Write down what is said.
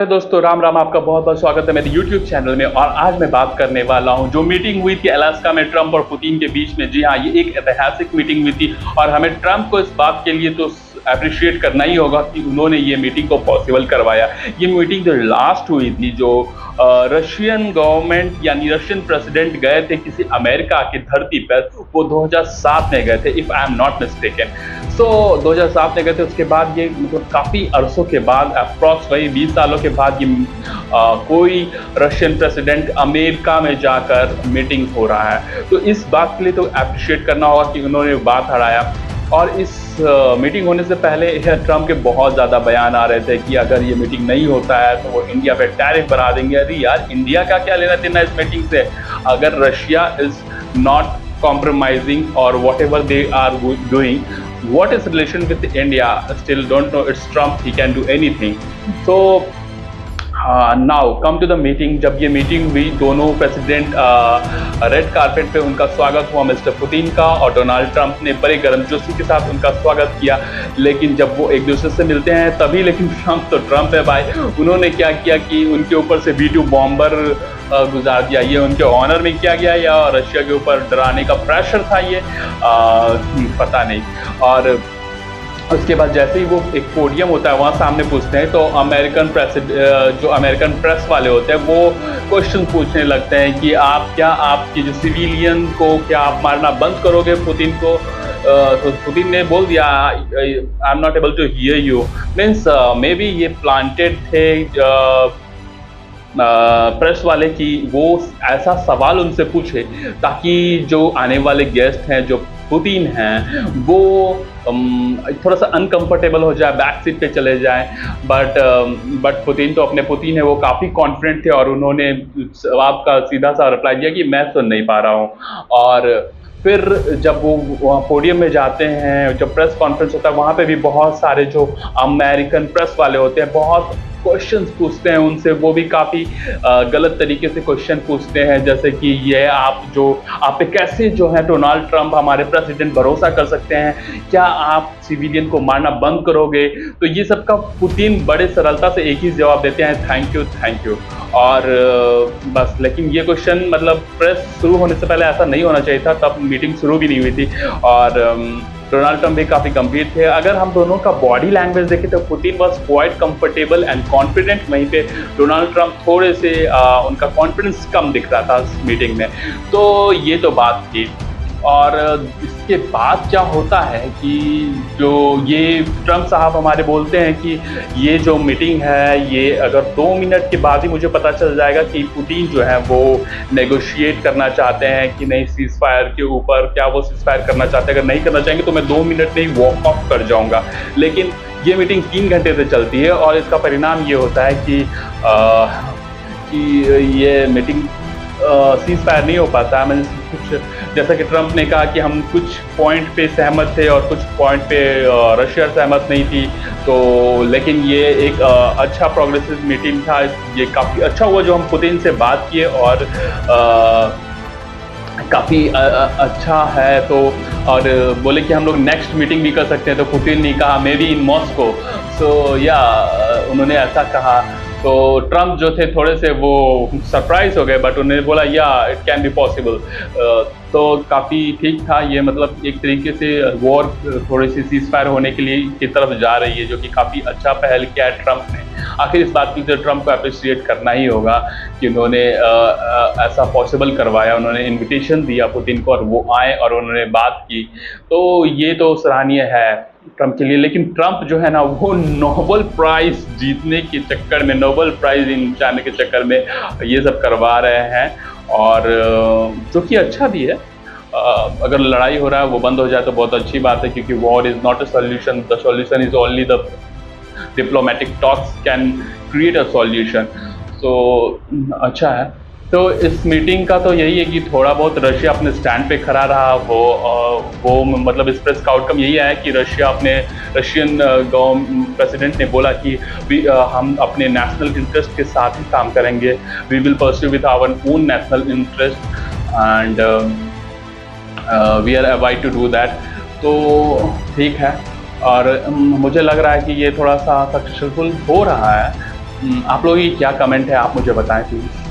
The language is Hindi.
दोस्तों राम राम, आपका बहुत बहुत स्वागत है मेरे YouTube चैनल में। और आज मैं बात करने वाला हूं जो मीटिंग हुई थी अलास्का में ट्रंप और पुतिन के बीच में। जी हाँ, ये एक ऐतिहासिक मीटिंग हुई थी और हमें ट्रंप को इस बात के लिए तो अप्रिशिएट करना ही होगा कि उन्होंने ये मीटिंग को पॉसिबल करवाया। ये मीटिंग जो लास्ट हुई थी, जो रशियन गवर्नमेंट यानी रशियन प्रेसिडेंट गए थे किसी अमेरिका की धरती पर, वो 2007 में गए थे, if I am not mistaken. So 2007 में गए थे। उसके बाद ये मतलब काफ़ी अरसों के बाद, अप्रॉक्स वही 20 सालों के बाद, ये कोई रशियन प्रेसिडेंट अमेरिका में जाकर मीटिंग हो रहा है। तो इस बात के लिए तो अप्रिशिएट करना होगा कि उन्होंने बात हटाया। और इस मीटिंग होने से पहले ट्रंप के बहुत ज़्यादा बयान आ रहे थे कि अगर ये मीटिंग नहीं होता है तो वो इंडिया पे टैरिफ बढ़ा देंगे। अरे यार, इंडिया का क्या लेना देना इस मीटिंग से? अगर Russia is not compromising or whatever they are doing, what is relation with India? Still don't know. It's Trump, he can do anything. So now come to the meeting. जब ये मीटिंग हुई, दोनों प्रेसिडेंट रेड कारपेट पे उनका स्वागत हुआ, मिस्टर पुतिन का, और डोनाल्ड ट्रंप ने बड़े गर्मजोशी के साथ उनका स्वागत किया। लेकिन जब वो एक दूसरे से मिलते हैं तभी, लेकिन ट्रंप तो ट्रंप है भाई, उन्होंने क्या किया कि उनके ऊपर से V2 बॉम्बर गुजार दिया। ये उनके ऑनर में किया गया या रशिया के ऊपर डराने का प्रेशर था, ये पता नहीं। और उसके बाद जैसे ही वो एक पोडियम होता है वहाँ सामने पूछते हैं, तो जो अमेरिकन प्रेस वाले होते हैं वो क्वेश्चन पूछने लगते हैं कि आपकी जो सिविलियन को क्या आप मारना बंद करोगे पुतिन को? तो पुतिन ने बोल दिया, I am not able to hear you. Means maybe ये प्लांटेड थे प्रेस वाले कि वो ऐसा सवाल उनसे पूछे ताकि जो आने वाले गेस्ट हैं, जो पुतिन हैं, वो थोड़ा सा अनकंफर्टेबल हो जाए, बैक सीट पे चले जाएं। बट पुतिन तो अपने पुतिन है, वो काफ़ी कॉन्फिडेंट थे और उन्होंने आपका सीधा सा रिप्लाई दिया कि मैं सुन नहीं पा रहा हूँ। और फिर जब वो वहाँ पोडियम में जाते हैं, जब प्रेस कॉन्फ्रेंस होता है, वहाँ पे भी बहुत सारे जो अमेरिकन प्रेस वाले होते हैं बहुत क्वेश्चंस पूछते हैं उनसे। वो भी काफ़ी गलत तरीके से क्वेश्चन पूछते हैं, जैसे कि ये आप पे कैसे जो है डोनाल्ड ट्रंप हमारे प्रेसिडेंट भरोसा कर सकते हैं? क्या आप सिविलियन को मारना बंद करोगे? तो ये सब का पुतिन बड़े सरलता से एक ही जवाब देते हैं, थैंक यू। और बस। लेकिन ये क्वेश्चन मतलब प्रेस शुरू होने से पहले ऐसा नहीं होना चाहिए था, तब मीटिंग शुरू भी नहीं हुई थी। और डोनाल्ड ट्रंप भी काफ़ी गंभीर थे। अगर हम दोनों का बॉडी लैंग्वेज देखें तो Putin was quite comfortable and confident, वहीं पे डोनाल्ड ट्रंप थोड़े से उनका कॉन्फिडेंस कम दिख रहा था इस मीटिंग में। तो ये तो बात थी। और इसके बाद क्या होता है कि जो ये ट्रंप साहब हमारे बोलते हैं कि ये जो मीटिंग है, ये अगर 2 मिनट के बाद ही मुझे पता चल जाएगा कि पुतिन जो है वो नेगोशिएट करना चाहते हैं कि नहीं सीज फायर के ऊपर, क्या वो सीज फायर करना चाहते हैं। अगर नहीं करना चाहेंगे तो मैं 2 मिनट में ही वॉक ऑफ कर जाऊंगा। लेकिन ये मीटिंग 3 घंटे से चलती है और इसका परिणाम ये होता है कि ये मीटिंग सीज फायर नहीं हो पाता। मैंने कुछ, जैसा कि ट्रंप ने कहा कि हम कुछ पॉइंट पे सहमत थे और कुछ पॉइंट पे रशिया सहमत नहीं थी। तो लेकिन ये एक अच्छा प्रोग्रेसिव मीटिंग था। ये काफ़ी अच्छा हुआ जो हम पुतिन से बात किए और काफ़ी अच्छा है। तो और बोले कि हम लोग नेक्स्ट मीटिंग भी कर सकते हैं। तो पुतिन ने कहा मे बी इन मॉस्को। सो या उन्होंने ऐसा कहा। तो ट्रंप जो थे थोड़े से वो सरप्राइज हो गए, बट उन्होंने बोला या इट कैन बी पॉसिबल। तो काफ़ी ठीक था ये, मतलब एक तरीके से वॉर थोड़ी सी सीज फायर होने के लिए की तरफ जा रही है, जो कि काफ़ी अच्छा पहल किया है ट्रंप ने। आखिर इस बात के लिए ट्रंप को अप्रिशिएट करना ही होगा कि उन्होंने ऐसा पॉसिबल करवाया। उन्होंने इन्विटेशन दिया पुतिन को और वो आए और उन्होंने बात की। तो ये तो सराहनीय है ट्रंप के लिए। लेकिन ट्रंप जो है ना, वो नोबेल प्राइज़ जीतने के चक्कर में, नोबेल प्राइज़ जाने के चक्कर में ये सब करवा रहे हैं। और जो कि अच्छा भी है। अगर लड़ाई हो रहा है वो बंद हो जाए तो बहुत अच्छी बात है, क्योंकि war is not a solution, the solution is only the diplomatic talks can create a solution. So अच्छा है। तो इस मीटिंग का तो यही है कि थोड़ा बहुत रशिया अपने स्टैंड पे खड़ा रहा। वो मतलब इस प्रेस का आउटकम यही है कि रशियन प्रेसिडेंट ने बोला कि हम अपने नेशनल इंटरेस्ट के साथ ही काम करेंगे, we will pursue with our own national interest and we are avid to do that. तो ठीक है। और मुझे लग रहा है कि ये थोड़ा सा सक्सेसफुल हो रहा है। आप लोगों की क्या कमेंट है, आप मुझे बताएं प्लीज़।